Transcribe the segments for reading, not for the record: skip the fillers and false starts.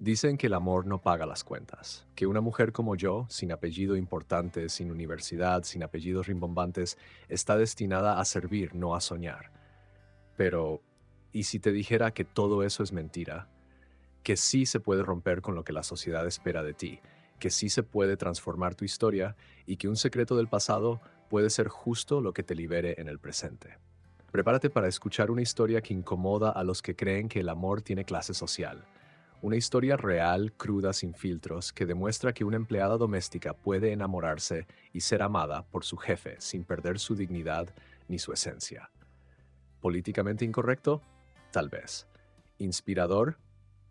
Dicen que el amor no paga las cuentas, que una mujer como yo, sin apellido importante, sin universidad, sin apellidos rimbombantes, está destinada a servir, no a soñar. Pero, ¿y si te dijera que todo eso es mentira? Que sí se puede romper con lo que la sociedad espera de ti, que sí se puede transformar tu historia y que un secreto del pasado puede ser justo lo que te libere en el presente. Prepárate para escuchar una historia que incomoda a los que creen que el amor tiene clase social. Una historia real, cruda, sin filtros, que demuestra que una empleada doméstica puede enamorarse y ser amada por su jefe sin perder su dignidad ni su esencia. ¿Políticamente incorrecto? Tal vez. ¿Inspirador?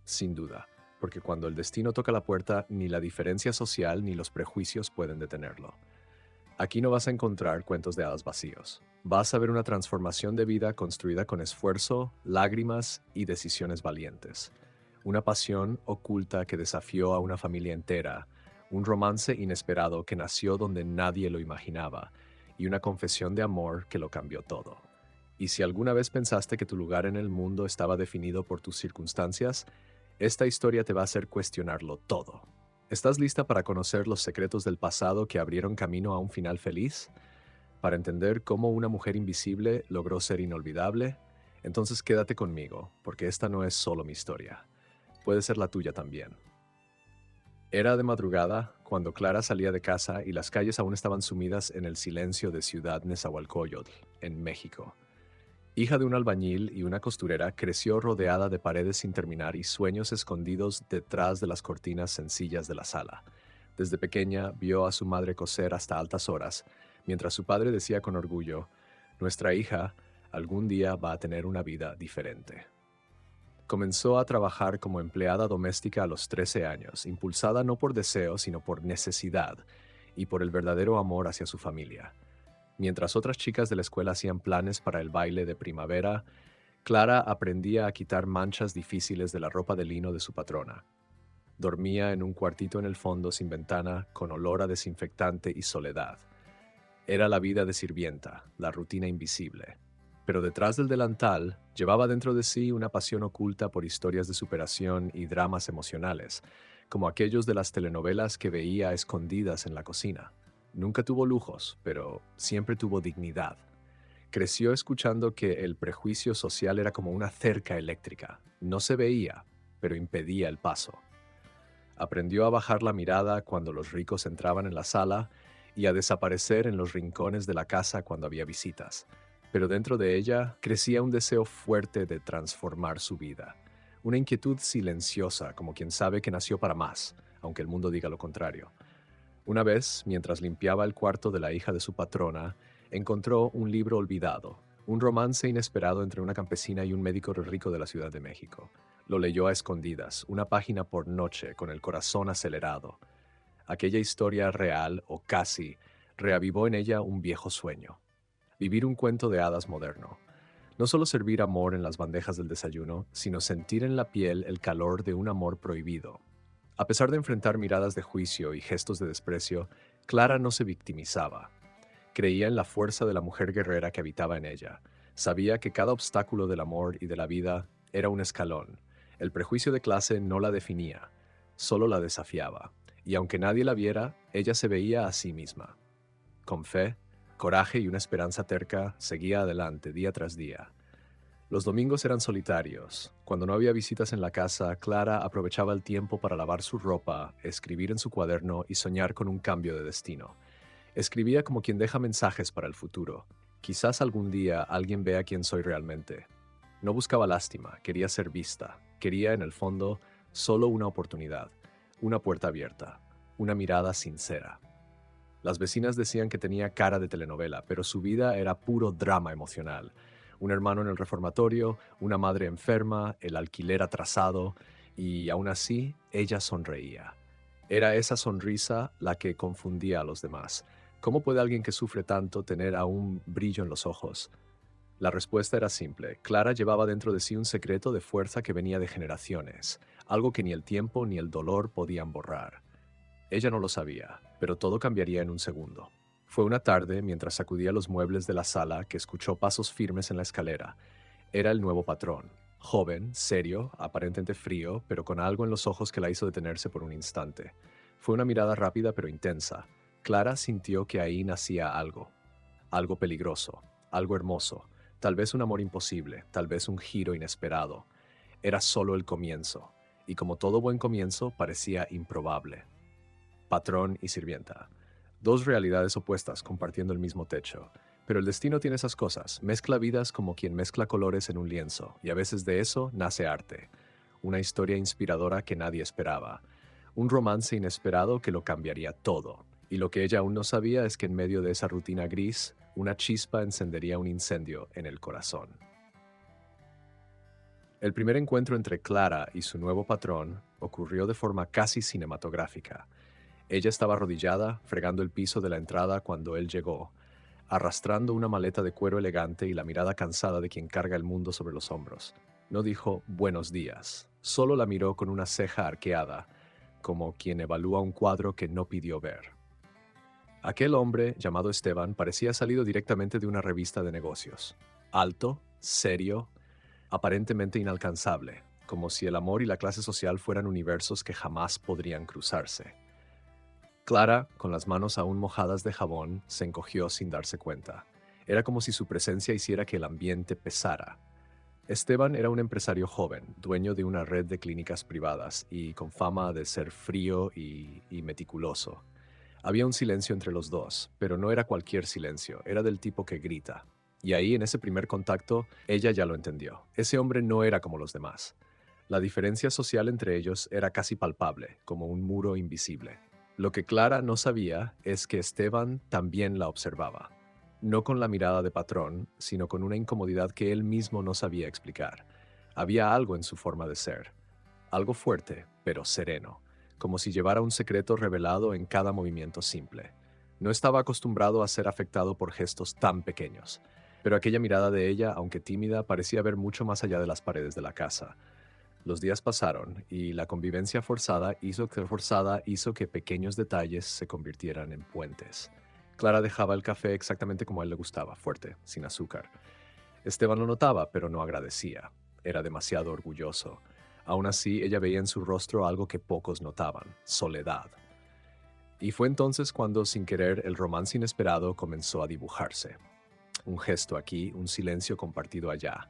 Sin duda, porque cuando el destino toca la puerta, ni la diferencia social ni los prejuicios pueden detenerlo. Aquí no vas a encontrar cuentos de hadas vacíos. Vas a ver una transformación de vida construida con esfuerzo, lágrimas y decisiones valientes. Una pasión oculta que desafió a una familia entera, un romance inesperado que nació donde nadie lo imaginaba, y una confesión de amor que lo cambió todo. Y si alguna vez pensaste que tu lugar en el mundo estaba definido por tus circunstancias, esta historia te va a hacer cuestionarlo todo. ¿Estás lista para conocer los secretos del pasado que abrieron camino a un final feliz? ¿Para entender cómo una mujer invisible logró ser inolvidable? Entonces quédate conmigo, porque esta no es solo mi historia. Puede ser la tuya también. Era de madrugada cuando Clara salía de casa y las calles aún estaban sumidas en el silencio de Ciudad Nezahualcóyotl, en México. Hija de un albañil y una costurera, creció rodeada de paredes sin terminar y sueños escondidos detrás de las cortinas sencillas de la sala. Desde pequeña vio a su madre coser hasta altas horas, mientras su padre decía con orgullo, «Nuestra hija algún día va a tener una vida diferente». Comenzó a trabajar como empleada doméstica a los 13 años, impulsada no por deseo, sino por necesidad y por el verdadero amor hacia su familia. Mientras otras chicas de la escuela hacían planes para el baile de primavera, Clara aprendía a quitar manchas difíciles de la ropa de lino de su patrona. Dormía en un cuartito en el fondo sin ventana, con olor a desinfectante y soledad. Era la vida de sirvienta, la rutina invisible. Pero detrás del delantal, llevaba dentro de sí una pasión oculta por historias de superación y dramas emocionales, como aquellos de las telenovelas que veía escondidas en la cocina. Nunca tuvo lujos, pero siempre tuvo dignidad. Creció escuchando que el prejuicio social era como una cerca eléctrica. No se veía, pero impedía el paso. Aprendió a bajar la mirada cuando los ricos entraban en la sala y a desaparecer en los rincones de la casa cuando había visitas. Pero dentro de ella crecía un deseo fuerte de transformar su vida. Una inquietud silenciosa, como quien sabe que nació para más, aunque el mundo diga lo contrario. Una vez, mientras limpiaba el cuarto de la hija de su patrona, encontró un libro olvidado, un romance inesperado entre una campesina y un médico rico de la Ciudad de México. Lo leyó a escondidas, una página por noche, con el corazón acelerado. Aquella historia real, o casi, reavivó en ella un viejo sueño. Vivir un cuento de hadas moderno. No solo servir amor en las bandejas del desayuno, sino sentir en la piel el calor de un amor prohibido. A pesar de enfrentar miradas de juicio y gestos de desprecio, Clara no se victimizaba. Creía en la fuerza de la mujer guerrera que habitaba en ella. Sabía que cada obstáculo del amor y de la vida era un escalón. El prejuicio de clase no la definía, solo la desafiaba. Y aunque nadie la viera, ella se veía a sí misma. Con fe, coraje y una esperanza terca, seguía adelante día tras día. Los domingos eran solitarios. Cuando no había visitas en la casa, Clara aprovechaba el tiempo para lavar su ropa, escribir en su cuaderno y soñar con un cambio de destino. Escribía como quien deja mensajes para el futuro. Quizás algún día alguien vea quién soy realmente. No buscaba lástima, quería ser vista. Quería, en el fondo, solo una oportunidad, una puerta abierta, una mirada sincera. Las vecinas decían que tenía cara de telenovela, pero su vida era puro drama emocional. Un hermano en el reformatorio, una madre enferma, el alquiler atrasado, y aún así ella sonreía. Era esa sonrisa la que confundía a los demás. ¿Cómo puede alguien que sufre tanto tener aún brillo en los ojos? La respuesta era simple. Clara llevaba dentro de sí un secreto de fuerza que venía de generaciones, algo que ni el tiempo ni el dolor podían borrar. Ella no lo sabía, pero todo cambiaría en un segundo. Fue una tarde, mientras sacudía los muebles de la sala, que escuchó pasos firmes en la escalera. Era el nuevo patrón. Joven, serio, aparentemente frío, pero con algo en los ojos que la hizo detenerse por un instante. Fue una mirada rápida pero intensa. Clara sintió que ahí nacía algo. Algo peligroso, algo hermoso, tal vez un amor imposible, tal vez un giro inesperado. Era solo el comienzo, y como todo buen comienzo, parecía improbable. Patrón y sirvienta. Dos realidades opuestas compartiendo el mismo techo. Pero el destino tiene esas cosas, mezcla vidas como quien mezcla colores en un lienzo, y a veces de eso nace arte. Una historia inspiradora que nadie esperaba. Un romance inesperado que lo cambiaría todo. Y lo que ella aún no sabía es que en medio de esa rutina gris, una chispa encendería un incendio en el corazón. El primer encuentro entre Clara y su nuevo patrón ocurrió de forma casi cinematográfica. Ella estaba arrodillada, fregando el piso de la entrada cuando él llegó, arrastrando una maleta de cuero elegante y la mirada cansada de quien carga el mundo sobre los hombros. No dijo buenos días, solo la miró con una ceja arqueada, como quien evalúa un cuadro que no pidió ver. Aquel hombre, llamado Esteban, parecía salido directamente de una revista de negocios. Alto, serio, aparentemente inalcanzable, como si el amor y la clase social fueran universos que jamás podrían cruzarse. Clara, con las manos aún mojadas de jabón, se encogió sin darse cuenta. Era como si su presencia hiciera que el ambiente pesara. Esteban era un empresario joven, dueño de una red de clínicas privadas y con fama de ser frío y meticuloso. Había un silencio entre los dos, pero no era cualquier silencio, era del tipo que grita. Y ahí, en ese primer contacto, ella ya lo entendió. Ese hombre no era como los demás. La diferencia social entre ellos era casi palpable, como un muro invisible. Lo que Clara no sabía es que Esteban también la observaba. No con la mirada de patrón, sino con una incomodidad que él mismo no sabía explicar. Había algo en su forma de ser. Algo fuerte, pero sereno, como si llevara un secreto revelado en cada movimiento simple. No estaba acostumbrado a ser afectado por gestos tan pequeños, pero aquella mirada de ella, aunque tímida, parecía ver mucho más allá de las paredes de la casa. Los días pasaron y la convivencia forzada hizo que pequeños detalles se convirtieran en puentes. Clara dejaba el café exactamente como a él le gustaba, fuerte, sin azúcar. Esteban lo notaba, pero no agradecía. Era demasiado orgulloso. Aún así, ella veía en su rostro algo que pocos notaban: soledad. Y fue entonces cuando, sin querer, el romance inesperado comenzó a dibujarse. Un gesto aquí, un silencio compartido allá.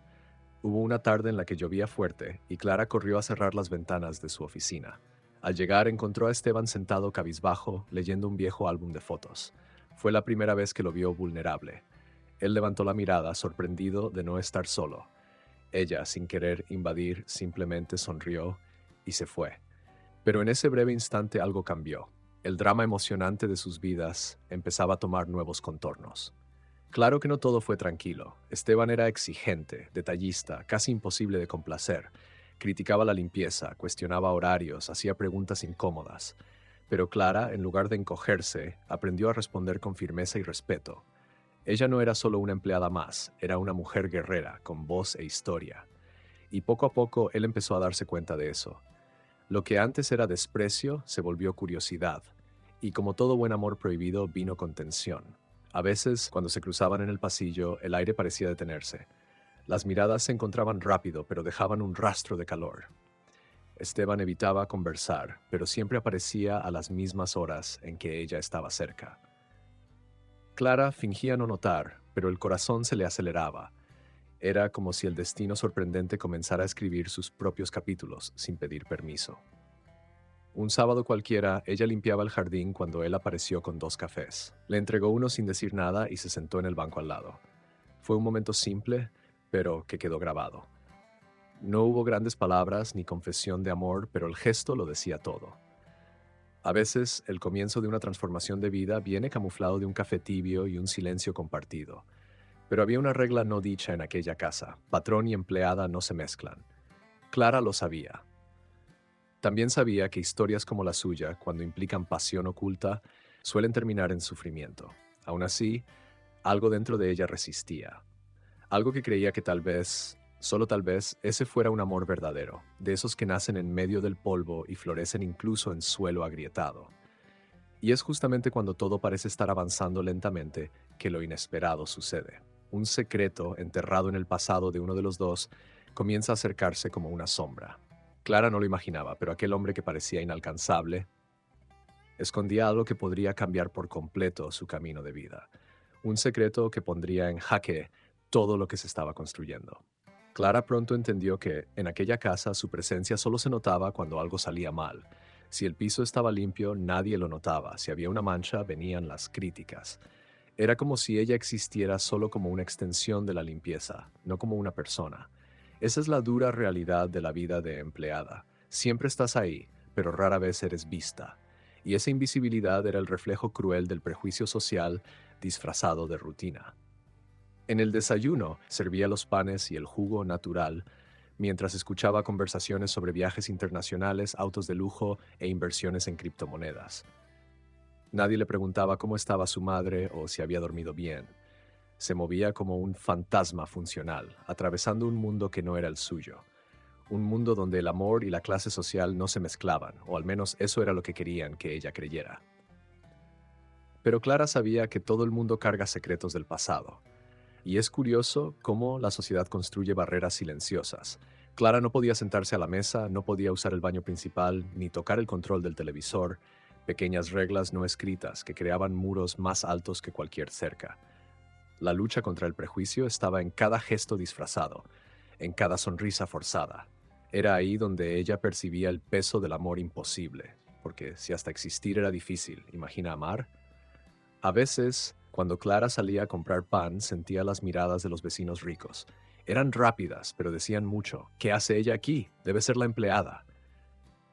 Hubo una tarde en la que llovía fuerte y Clara corrió a cerrar las ventanas de su oficina. Al llegar encontró a Esteban sentado cabizbajo, leyendo un viejo álbum de fotos. Fue la primera vez que lo vio vulnerable. Él levantó la mirada, sorprendido de no estar solo. Ella, sin querer invadir, simplemente sonrió y se fue. Pero en ese breve instante algo cambió. El drama emocionante de sus vidas empezaba a tomar nuevos contornos. Claro que no todo fue tranquilo. Esteban era exigente, detallista, casi imposible de complacer. Criticaba la limpieza, cuestionaba horarios, hacía preguntas incómodas. Pero Clara, en lugar de encogerse, aprendió a responder con firmeza y respeto. Ella no era solo una empleada más, era una mujer guerrera, con voz e historia. Y poco a poco él empezó a darse cuenta de eso. Lo que antes era desprecio se volvió curiosidad, y como todo buen amor prohibido vino con tensión. A veces, cuando se cruzaban en el pasillo, el aire parecía detenerse. Las miradas se encontraban rápido, pero dejaban un rastro de calor. Esteban evitaba conversar, pero siempre aparecía a las mismas horas en que ella estaba cerca. Clara fingía no notar, pero el corazón se le aceleraba. Era como si el destino sorprendente comenzara a escribir sus propios capítulos sin pedir permiso. Un sábado cualquiera, ella limpiaba el jardín cuando él apareció con 2 cafés. Le entregó uno sin decir nada y se sentó en el banco al lado. Fue un momento simple, pero que quedó grabado. No hubo grandes palabras ni confesión de amor, pero el gesto lo decía todo. A veces, el comienzo de una transformación de vida viene camuflado de un café tibio y un silencio compartido. Pero había una regla no dicha en aquella casa: patrón y empleada no se mezclan. Clara lo sabía. También sabía que historias como la suya, cuando implican pasión oculta, suelen terminar en sufrimiento. Aún así, algo dentro de ella resistía. Algo que creía que tal vez, solo tal vez, ese fuera un amor verdadero, de esos que nacen en medio del polvo y florecen incluso en suelo agrietado. Y es justamente cuando todo parece estar avanzando lentamente que lo inesperado sucede. Un secreto enterrado en el pasado de uno de los dos comienza a acercarse como una sombra. Clara no lo imaginaba, pero aquel hombre que parecía inalcanzable escondía algo que podría cambiar por completo su camino de vida. Un secreto que pondría en jaque todo lo que se estaba construyendo. Clara pronto entendió que, en aquella casa, su presencia solo se notaba cuando algo salía mal. Si el piso estaba limpio, nadie lo notaba. Si había una mancha, venían las críticas. Era como si ella existiera solo como una extensión de la limpieza, no como una persona. Esa es la dura realidad de la vida de empleada. Siempre estás ahí, pero rara vez eres vista. Y esa invisibilidad era el reflejo cruel del prejuicio social disfrazado de rutina. En el desayuno servía los panes y el jugo natural, mientras escuchaba conversaciones sobre viajes internacionales, autos de lujo e inversiones en criptomonedas. Nadie le preguntaba cómo estaba su madre o si había dormido bien. Se movía como un fantasma funcional, atravesando un mundo que no era el suyo. Un mundo donde el amor y la clase social no se mezclaban, o al menos eso era lo que querían que ella creyera. Pero Clara sabía que todo el mundo carga secretos del pasado. Y es curioso cómo la sociedad construye barreras silenciosas. Clara no podía sentarse a la mesa, no podía usar el baño principal, ni tocar el control del televisor, pequeñas reglas no escritas que creaban muros más altos que cualquier cerca. La lucha contra el prejuicio estaba en cada gesto disfrazado, en cada sonrisa forzada. Era ahí donde ella percibía el peso del amor imposible, porque si hasta existir era difícil, ¿imagina amar? A veces, cuando Clara salía a comprar pan, sentía las miradas de los vecinos ricos. Eran rápidas, pero decían mucho. ¿Qué hace ella aquí? Debe ser la empleada.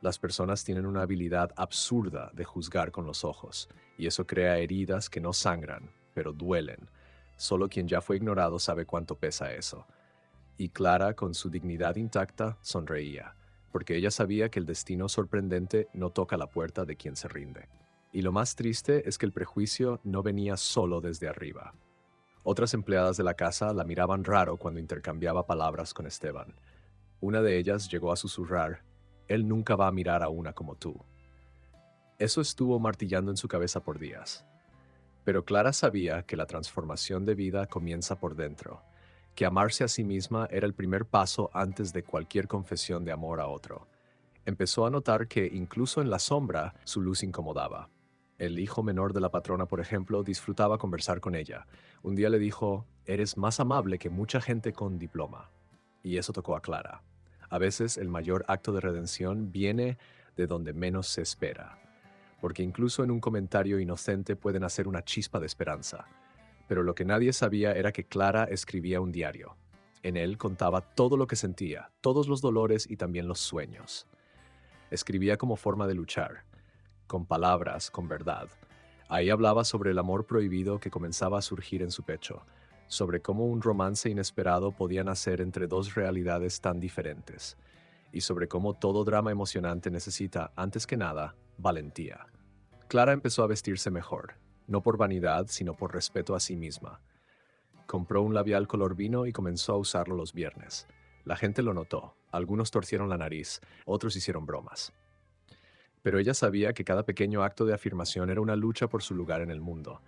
Las personas tienen una habilidad absurda de juzgar con los ojos, y eso crea heridas que no sangran, pero duelen. Solo quien ya fue ignorado sabe cuánto pesa eso. Y Clara, con su dignidad intacta, sonreía, porque ella sabía que el destino sorprendente no toca la puerta de quien se rinde. Y lo más triste es que el prejuicio no venía solo desde arriba. Otras empleadas de la casa la miraban raro cuando intercambiaba palabras con Esteban. Una de ellas llegó a susurrar: «Él nunca va a mirar a una como tú». Eso estuvo martillando en su cabeza por días. Pero Clara sabía que la transformación de vida comienza por dentro, que amarse a sí misma era el primer paso antes de cualquier confesión de amor a otro. Empezó a notar que, incluso en la sombra, su luz incomodaba. El hijo menor de la patrona, por ejemplo, disfrutaba conversar con ella. Un día le dijo: «Eres más amable que mucha gente con diploma». Y eso tocó a Clara. A veces el mayor acto de redención viene de donde menos se espera, porque incluso en un comentario inocente pueden hacer una chispa de esperanza. Pero lo que nadie sabía era que Clara escribía un diario. En él contaba todo lo que sentía, todos los dolores y también los sueños. Escribía como forma de luchar, con palabras, con verdad. Ahí hablaba sobre el amor prohibido que comenzaba a surgir en su pecho, sobre cómo un romance inesperado podía nacer entre dos realidades tan diferentes, y sobre cómo todo drama emocionante necesita, antes que nada, valentía. Clara empezó a vestirse mejor, no por vanidad, sino por respeto a sí misma. Compró un labial color vino y comenzó a usarlo los viernes. La gente lo notó, algunos torcieron la nariz, otros hicieron bromas. Pero ella sabía que cada pequeño acto de afirmación era una lucha por su lugar en el mundo,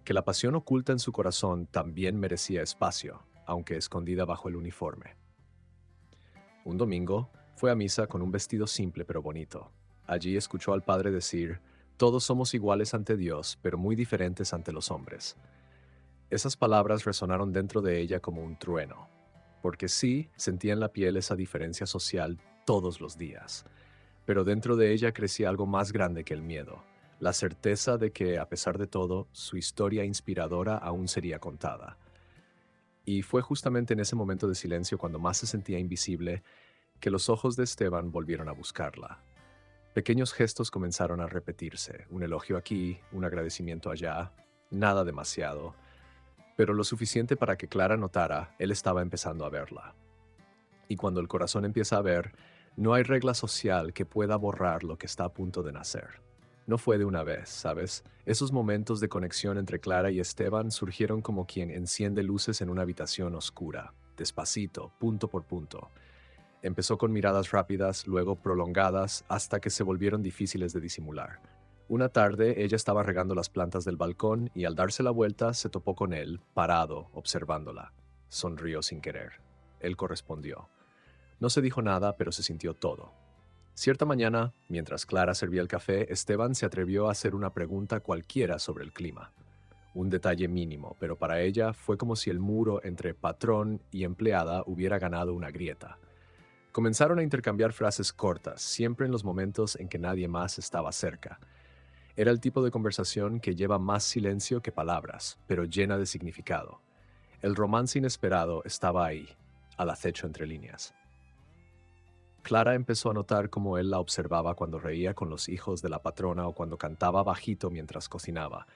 que la pasión oculta en su corazón también merecía espacio, aunque escondida bajo el uniforme. Un domingo, fue a misa con un vestido simple pero bonito. Allí escuchó al padre decir: «Todos somos iguales ante Dios, pero muy diferentes ante los hombres». Esas palabras resonaron dentro de ella como un trueno, porque sí, sentía en la piel esa diferencia social todos los días. Pero dentro de ella crecía algo más grande que el miedo, la certeza de que, a pesar de todo, su historia inspiradora aún sería contada. Y fue justamente en ese momento de silencio, cuando más se sentía invisible, que los ojos de Esteban volvieron a buscarla. Pequeños gestos comenzaron a repetirse, un elogio aquí, un agradecimiento allá, nada demasiado, pero lo suficiente para que Clara notara, él estaba empezando a verla. Y cuando el corazón empieza a ver, no hay regla social que pueda borrar lo que está a punto de nacer. No fue de una vez, ¿sabes? Esos momentos de conexión entre Clara y Esteban surgieron como quien enciende luces en una habitación oscura, despacito, punto por punto. Empezó con miradas rápidas, luego prolongadas, hasta que se volvieron difíciles de disimular. Una tarde, ella estaba regando las plantas del balcón y, al darse la vuelta, se topó con él, parado, observándola. Sonrió sin querer. Él correspondió. No se dijo nada, pero se sintió todo. Cierta mañana, mientras Clara servía el café, Esteban se atrevió a hacer una pregunta cualquiera sobre el clima. Un detalle mínimo, pero para ella fue como si el muro entre patrón y empleada hubiera ganado una grieta. Comenzaron a intercambiar frases cortas, siempre en los momentos en que nadie más estaba cerca. Era el tipo de conversación que lleva más silencio que palabras, pero llena de significado. El romance inesperado estaba ahí, al acecho entre líneas. Clara empezó a notar cómo él la observaba cuando reía con los hijos de la patrona o cuando cantaba bajito mientras cocinaba.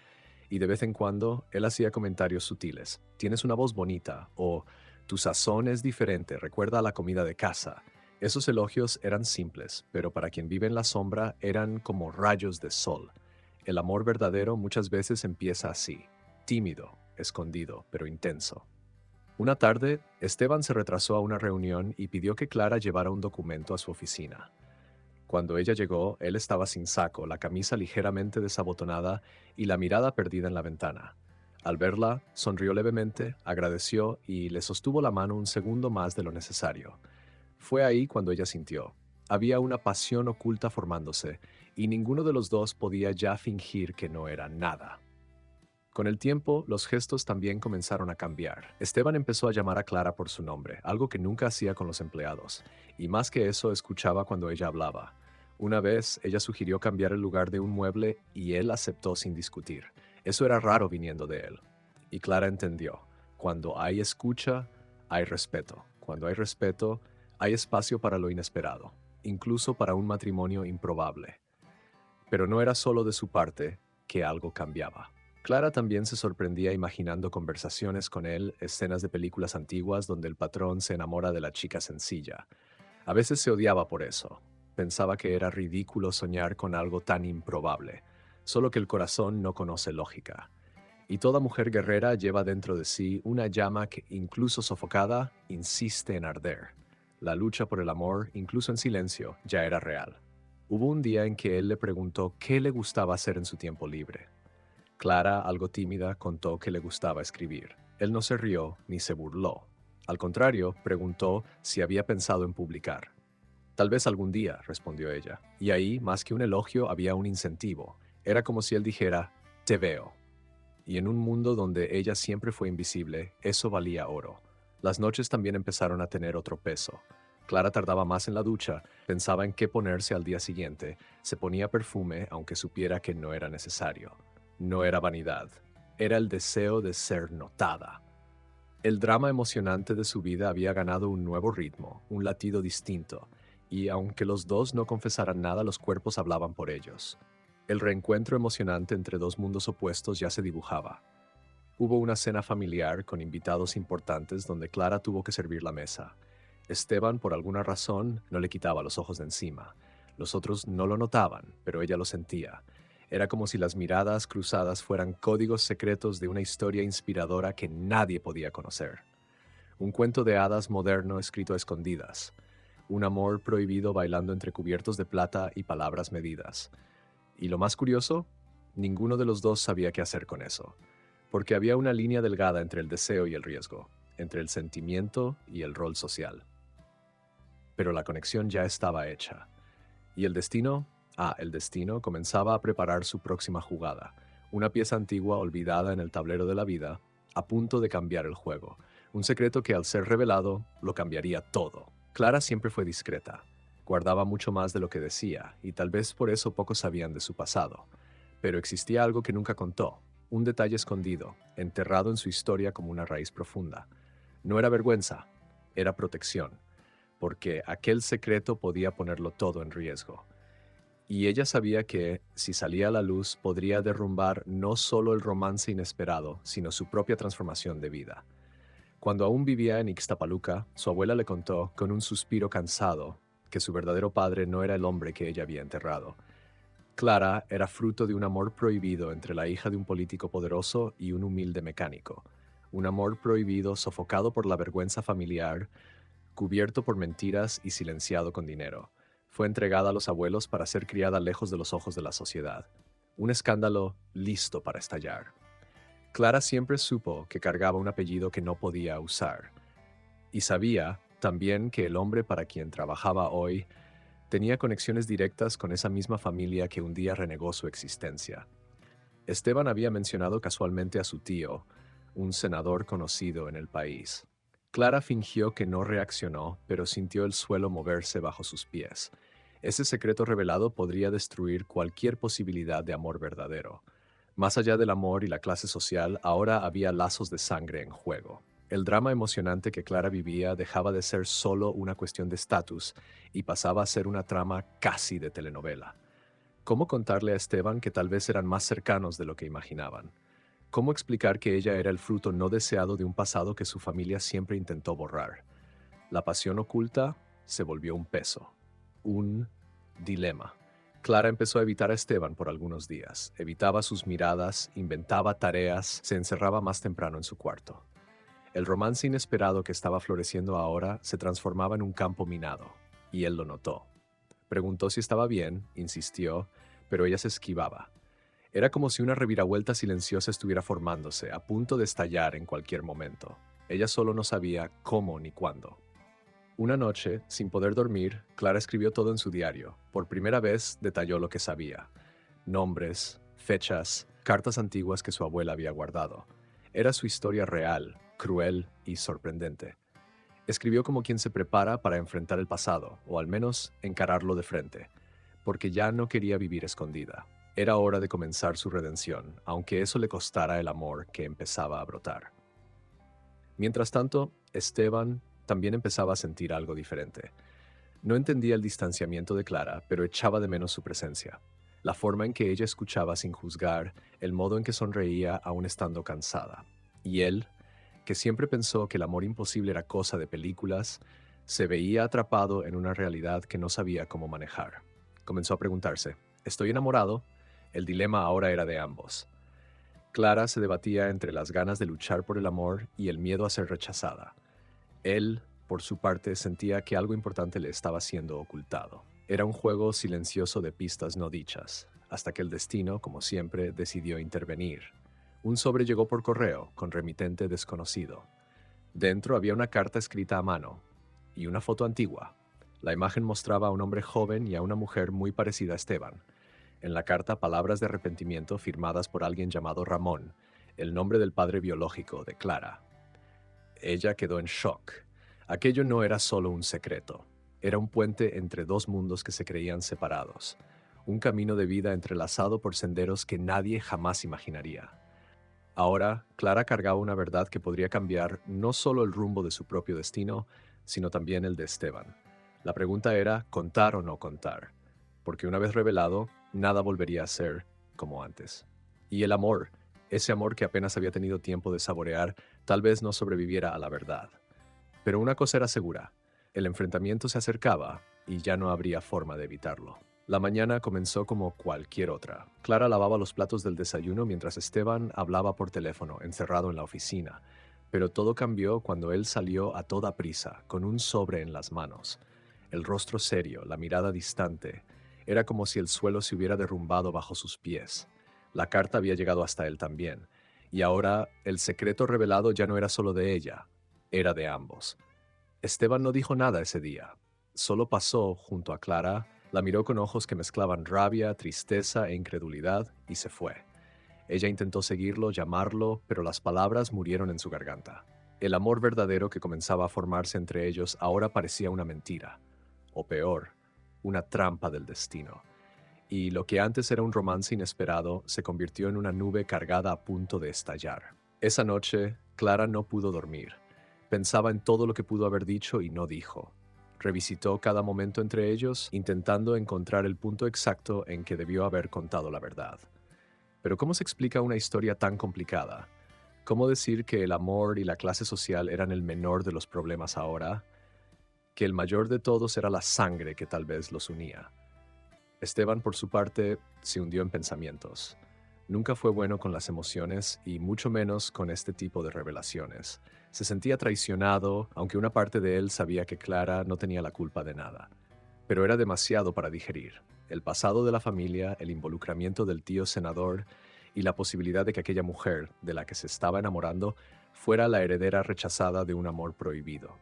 Y de vez en cuando él hacía comentarios sutiles. Tienes una voz bonita o tu sazón es diferente, recuerda a la comida de casa. Esos elogios eran simples, pero para quien vive en la sombra eran como rayos de sol. El amor verdadero muchas veces empieza así, tímido, escondido, pero intenso. Una tarde, Esteban se retrasó a una reunión y pidió que Clara llevara un documento a su oficina. Cuando ella llegó, él estaba sin saco, la camisa ligeramente desabotonada y la mirada perdida en la ventana. Al verla, sonrió levemente, agradeció y le sostuvo la mano un segundo más de lo necesario. Fue ahí cuando ella sintió. Había una pasión oculta formándose, y ninguno de los dos podía ya fingir que no era nada. Con el tiempo, los gestos también comenzaron a cambiar. Esteban empezó a llamar a Clara por su nombre, algo que nunca hacía con los empleados, y más que eso escuchaba cuando ella hablaba. Una vez, ella sugirió cambiar el lugar de un mueble y él aceptó sin discutir. Eso era raro viniendo de él. Y Clara entendió. Cuando hay escucha, hay respeto. Cuando hay respeto, hay espacio para lo inesperado, incluso para un matrimonio improbable. Pero no era solo de su parte que algo cambiaba. Clara también se sorprendía imaginando conversaciones con él, escenas de películas antiguas donde el patrón se enamora de la chica sencilla. A veces se odiaba por eso. Pensaba que era ridículo soñar con algo tan improbable, solo que el corazón no conoce lógica. Y toda mujer guerrera lleva dentro de sí una llama que, incluso sofocada, insiste en arder. La lucha por el amor, incluso en silencio, ya era real. Hubo un día en que él le preguntó qué le gustaba hacer en su tiempo libre. Clara, algo tímida, contó que le gustaba escribir. Él no se rió ni se burló. Al contrario, preguntó si había pensado en publicar. Tal vez algún día, respondió ella. Y ahí, más que un elogio, había un incentivo. Era como si él dijera, te veo. Y en un mundo donde ella siempre fue invisible, eso valía oro. Las noches también empezaron a tener otro peso. Clara tardaba más en la ducha, pensaba en qué ponerse al día siguiente, se ponía perfume aunque supiera que no era necesario. No era vanidad, era el deseo de ser notada. El drama emocionante de su vida había ganado un nuevo ritmo, un latido distinto, y aunque los dos no confesaran nada, los cuerpos hablaban por ellos. El reencuentro emocionante entre dos mundos opuestos ya se dibujaba. Hubo una cena familiar con invitados importantes donde Clara tuvo que servir la mesa. Esteban, por alguna razón, no le quitaba los ojos de encima. Los otros no lo notaban, pero ella lo sentía. Era como si las miradas cruzadas fueran códigos secretos de una historia inspiradora que nadie podía conocer. Un cuento de hadas moderno escrito a escondidas. Un amor prohibido bailando entre cubiertos de plata y palabras medidas. Y lo más curioso, ninguno de los dos sabía qué hacer con eso, porque había una línea delgada entre el deseo y el riesgo, entre el sentimiento y el rol social. Pero la conexión ya estaba hecha. ¿Y el destino? El destino comenzaba a preparar su próxima jugada, una pieza antigua olvidada en el tablero de la vida, a punto de cambiar el juego, un secreto que al ser revelado lo cambiaría todo. Clara siempre fue discreta, guardaba mucho más de lo que decía, y tal vez por eso pocos sabían de su pasado. Pero existía algo que nunca contó, un detalle escondido, enterrado en su historia como una raíz profunda. No era vergüenza, era protección, porque aquel secreto podía ponerlo todo en riesgo. Y ella sabía que, si salía a la luz, podría derrumbar no solo el romance inesperado, sino su propia transformación de vida. Cuando aún vivía en Ixtapaluca, su abuela le contó, con un suspiro cansado, que su verdadero padre no era el hombre que ella había enterrado. Clara era fruto de un amor prohibido entre la hija de un político poderoso y un humilde mecánico. Un amor prohibido sofocado por la vergüenza familiar, cubierto por mentiras y silenciado con dinero. Fue entregada a los abuelos para ser criada lejos de los ojos de la sociedad. Un escándalo listo para estallar. Clara siempre supo que cargaba un apellido que no podía usar. Y sabía También que el hombre para quien trabajaba hoy tenía conexiones directas con esa misma familia que un día renegó su existencia. Esteban había mencionado casualmente a su tío, un senador conocido en el país. Clara fingió que no reaccionó, pero sintió el suelo moverse bajo sus pies. Ese secreto revelado podría destruir cualquier posibilidad de amor verdadero. Más allá del amor y la clase social, ahora había lazos de sangre en juego. El drama emocionante que Clara vivía dejaba de ser solo una cuestión de estatus y pasaba a ser una trama casi de telenovela. ¿Cómo contarle a Esteban que tal vez eran más cercanos de lo que imaginaban? ¿Cómo explicar que ella era el fruto no deseado de un pasado que su familia siempre intentó borrar? La pasión oculta se volvió un peso, un dilema. Clara empezó a evitar a Esteban por algunos días. Evitaba sus miradas, inventaba tareas, se encerraba más temprano en su cuarto. El romance inesperado que estaba floreciendo ahora se transformaba en un campo minado, y él lo notó. Preguntó si estaba bien, insistió, pero ella se esquivaba. Era como si una reviravuelta silenciosa estuviera formándose, a punto de estallar en cualquier momento. Ella solo no sabía cómo ni cuándo. Una noche, sin poder dormir, Clara escribió todo en su diario. Por primera vez detalló lo que sabía. Nombres, fechas, cartas antiguas que su abuela había guardado. Era su historia real, cruel y sorprendente. Escribió como quien se prepara para enfrentar el pasado, o al menos encararlo de frente, porque ya no quería vivir escondida. Era hora de comenzar su redención, aunque eso le costara el amor que empezaba a brotar. Mientras tanto, Esteban también empezaba a sentir algo diferente. No entendía el distanciamiento de Clara, pero echaba de menos su presencia. La forma en que ella escuchaba sin juzgar, el modo en que sonreía aún estando cansada. Y él, que siempre pensó que el amor imposible era cosa de películas, se veía atrapado en una realidad que no sabía cómo manejar. Comenzó a preguntarse, ¿estoy enamorado? El dilema ahora era de ambos. Clara se debatía entre las ganas de luchar por el amor y el miedo a ser rechazada. Él, por su parte, sentía que algo importante le estaba siendo ocultado. Era un juego silencioso de pistas no dichas, hasta que el destino, como siempre, decidió intervenir. Un sobre llegó por correo, con remitente desconocido. Dentro había una carta escrita a mano y una foto antigua. La imagen mostraba a un hombre joven y a una mujer muy parecida a Esteban. En la carta, palabras de arrepentimiento firmadas por alguien llamado Ramón, el nombre del padre biológico de Clara. Ella quedó en shock. Aquello no era solo un secreto. Era un puente entre dos mundos que se creían separados. Un camino de vida entrelazado por senderos que nadie jamás imaginaría. Ahora, Clara cargaba una verdad que podría cambiar no solo el rumbo de su propio destino, sino también el de Esteban. La pregunta era contar o no contar, porque una vez revelado, nada volvería a ser como antes. Y el amor, ese amor que apenas había tenido tiempo de saborear, tal vez no sobreviviera a la verdad. Pero una cosa era segura, el enfrentamiento se acercaba y ya no habría forma de evitarlo. La mañana comenzó como cualquier otra. Clara lavaba los platos del desayuno mientras Esteban hablaba por teléfono, encerrado en la oficina. Pero todo cambió cuando él salió a toda prisa, con un sobre en las manos. El rostro serio, la mirada distante. Era como si el suelo se hubiera derrumbado bajo sus pies. La carta había llegado hasta él también. Y ahora el secreto revelado ya no era solo de ella, era de ambos. Esteban no dijo nada ese día. Solo pasó junto a Clara, la miró con ojos que mezclaban rabia, tristeza e incredulidad y se fue. Ella intentó seguirlo, llamarlo, pero las palabras murieron en su garganta. El amor verdadero que comenzaba a formarse entre ellos ahora parecía una mentira, o peor, una trampa del destino. Y lo que antes era un romance inesperado se convirtió en una nube cargada a punto de estallar. Esa noche, Clara no pudo dormir. Pensaba en todo lo que pudo haber dicho y no dijo. Revisitó cada momento entre ellos, intentando encontrar el punto exacto en que debió haber contado la verdad. Pero ¿cómo se explica una historia tan complicada? ¿Cómo decir que el amor y la clase social eran el menor de los problemas ahora? Que el mayor de todos era la sangre que tal vez los unía. Esteban, por su parte, se hundió en pensamientos. Nunca fue bueno con las emociones y mucho menos con este tipo de revelaciones. Se sentía traicionado, aunque una parte de él sabía que Clara no tenía la culpa de nada. Pero era demasiado para digerir. El pasado de la familia, el involucramiento del tío senador y la posibilidad de que aquella mujer, de la que se estaba enamorando, fuera la heredera rechazada de un amor prohibido.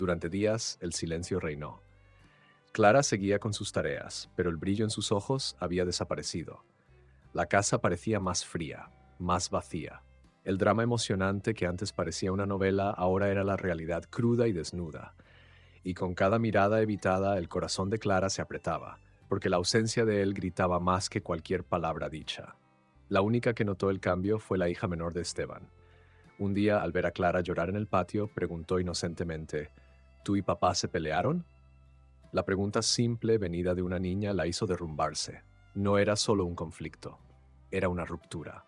Durante días, el silencio reinó. Clara seguía con sus tareas, pero el brillo en sus ojos había desaparecido. La casa parecía más fría, más vacía. El drama emocionante que antes parecía una novela ahora era la realidad cruda y desnuda. Y con cada mirada evitada el corazón de Clara se apretaba, porque la ausencia de él gritaba más que cualquier palabra dicha. La única que notó el cambio fue la hija menor de Esteban. Un día, al ver a Clara llorar en el patio, preguntó inocentemente, ¿tú y papá se pelearon? La pregunta simple venida de una niña la hizo derrumbarse. No era solo un conflicto, era una ruptura.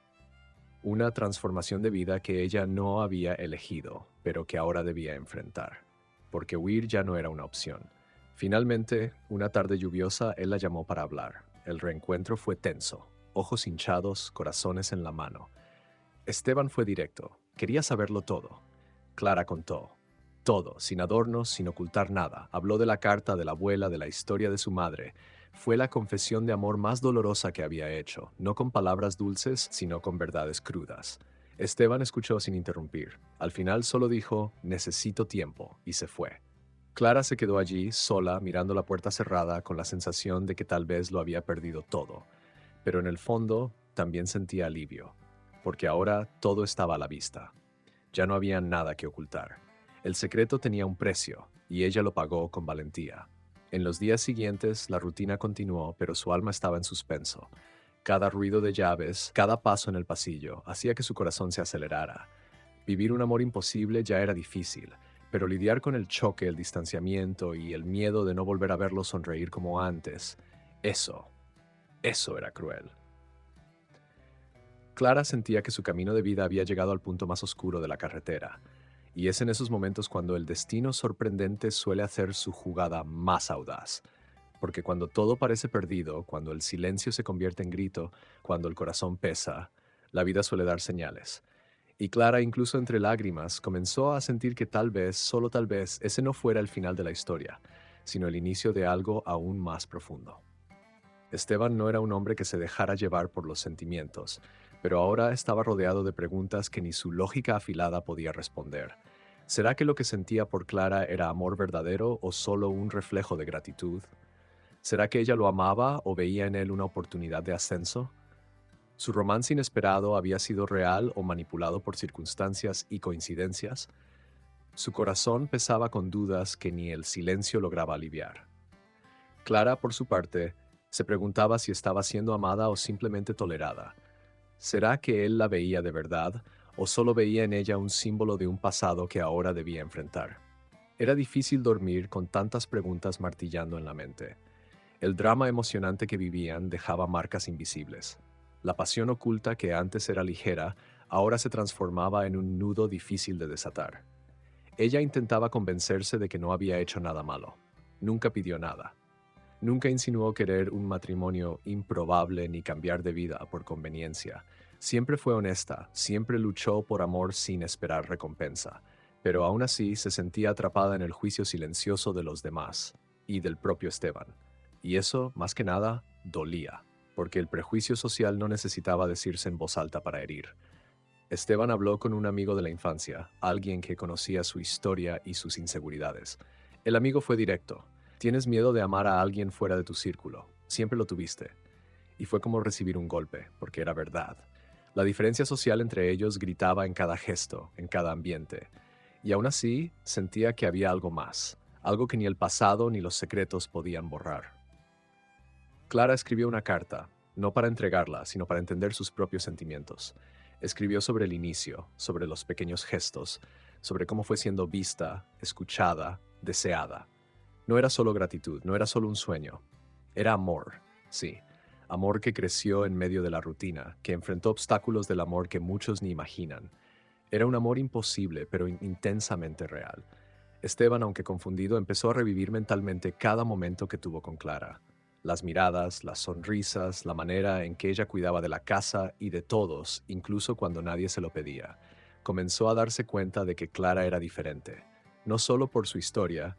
Una transformación de vida que ella no había elegido, pero que ahora debía enfrentar, porque huir ya no era una opción. Finalmente, una tarde lluviosa, él la llamó para hablar. El reencuentro fue tenso, ojos hinchados, corazones en la mano. Esteban fue directo, quería saberlo todo. Clara contó. Todo, sin adornos, sin ocultar nada. Habló de la carta de la abuela, de la historia de su madre. Fue la confesión de amor más dolorosa que había hecho, no con palabras dulces, sino con verdades crudas. Esteban escuchó sin interrumpir. Al final solo dijo, necesito tiempo, y se fue. Clara se quedó allí, sola, mirando la puerta cerrada, con la sensación de que tal vez lo había perdido todo. Pero en el fondo también sentía alivio, porque ahora todo estaba a la vista. Ya no había nada que ocultar. El secreto tenía un precio, y ella lo pagó con valentía. En los días siguientes, la rutina continuó, pero su alma estaba en suspenso. Cada ruido de llaves, cada paso en el pasillo, hacía que su corazón se acelerara. Vivir un amor imposible ya era difícil, pero lidiar con el choque, el distanciamiento y el miedo de no volver a verlo sonreír como antes, eso era cruel. Clara sentía que su camino de vida había llegado al punto más oscuro de la carretera, y es en esos momentos cuando el destino sorprendente suele hacer su jugada más audaz. Porque cuando todo parece perdido, cuando el silencio se convierte en grito, cuando el corazón pesa, la vida suele dar señales. Y Clara, incluso entre lágrimas, comenzó a sentir que tal vez, solo tal vez, ese no fuera el final de la historia, sino el inicio de algo aún más profundo. Esteban no era un hombre que se dejara llevar por los sentimientos, pero ahora estaba rodeado de preguntas que ni su lógica afilada podía responder. ¿Será que lo que sentía por Clara era amor verdadero o solo un reflejo de gratitud? ¿Será que ella lo amaba o veía en él una oportunidad de ascenso? ¿Su romance inesperado había sido real o manipulado por circunstancias y coincidencias? Su corazón pesaba con dudas que ni el silencio lograba aliviar. Clara, por su parte, se preguntaba si estaba siendo amada o simplemente tolerada. ¿Será que él la veía de verdad o solo veía en ella un símbolo de un pasado que ahora debía enfrentar? Era difícil dormir con tantas preguntas martillando en la mente. El drama emocionante que vivían dejaba marcas invisibles. La pasión oculta que antes era ligera, ahora se transformaba en un nudo difícil de desatar. Ella intentaba convencerse de que no había hecho nada malo. Nunca pidió nada. Nunca insinuó querer un matrimonio improbable ni cambiar de vida por conveniencia. Siempre fue honesta, siempre luchó por amor sin esperar recompensa, pero aún así se sentía atrapada en el juicio silencioso de los demás y del propio Esteban. Y eso, más que nada, dolía, porque el prejuicio social no necesitaba decirse en voz alta para herir. Esteban habló con un amigo de la infancia, alguien que conocía su historia y sus inseguridades. El amigo fue directo. Tienes miedo de amar a alguien fuera de tu círculo. Siempre lo tuviste. Y fue como recibir un golpe, porque era verdad. La diferencia social entre ellos gritaba en cada gesto, en cada ambiente. Y aún así, sentía que había algo más, algo que ni el pasado ni los secretos podían borrar. Clara escribió una carta, no para entregarla, sino para entender sus propios sentimientos. Escribió sobre el inicio, sobre los pequeños gestos, sobre cómo fue siendo vista, escuchada, deseada. No era solo gratitud, no era solo un sueño. Era amor, sí. Amor que creció en medio de la rutina, que enfrentó obstáculos del amor que muchos ni imaginan. Era un amor imposible, pero intensamente real. Esteban, aunque confundido, empezó a revivir mentalmente cada momento que tuvo con Clara. Las miradas, las sonrisas, la manera en que ella cuidaba de la casa y de todos, incluso cuando nadie se lo pedía. Comenzó a darse cuenta de que Clara era diferente, no solo por su historia,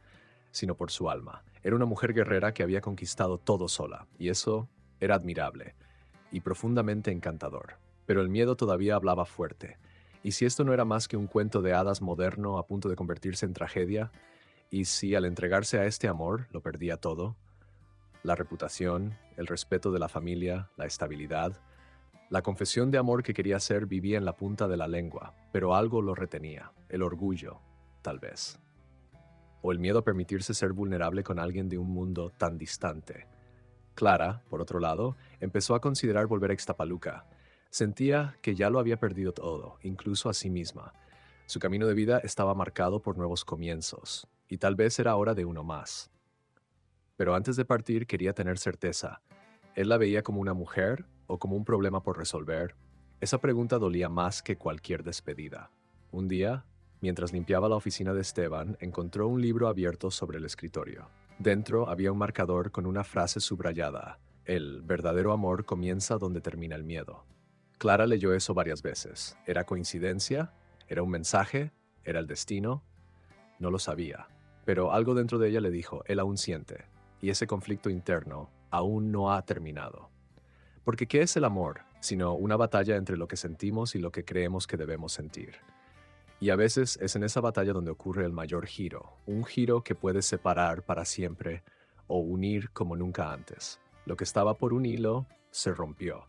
sino por su alma. Era una mujer guerrera que había conquistado todo sola, y eso era admirable y profundamente encantador. Pero el miedo todavía hablaba fuerte. ¿Y si esto no era más que un cuento de hadas moderno a punto de convertirse en tragedia? Y si al entregarse a este amor lo perdía todo, la reputación, el respeto de la familia, la estabilidad, la confesión de amor que quería hacer vivía en la punta de la lengua, pero algo lo retenía, el orgullo, tal vez. O el miedo a permitirse ser vulnerable con alguien de un mundo tan distante. Clara, por otro lado, empezó a considerar volver a Ixtapaluca. Sentía que ya lo había perdido todo, incluso a sí misma. Su camino de vida estaba marcado por nuevos comienzos, y tal vez era hora de uno más. Pero antes de partir quería tener certeza. ¿Él la veía como una mujer o como un problema por resolver? Esa pregunta dolía más que cualquier despedida. Un día, mientras limpiaba la oficina de Esteban, encontró un libro abierto sobre el escritorio. Dentro había un marcador con una frase subrayada: el verdadero amor comienza donde termina el miedo. Clara leyó eso varias veces. ¿Era coincidencia? ¿Era un mensaje? ¿Era el destino? No lo sabía. Pero algo dentro de ella le dijo: él aún siente. Y ese conflicto interno aún no ha terminado. Porque ¿qué es el amor? Sino una batalla entre lo que sentimos y lo que creemos que debemos sentir. Y a veces es en esa batalla donde ocurre el mayor giro, un giro que puede separar para siempre o unir como nunca antes. Lo que estaba por un hilo se rompió.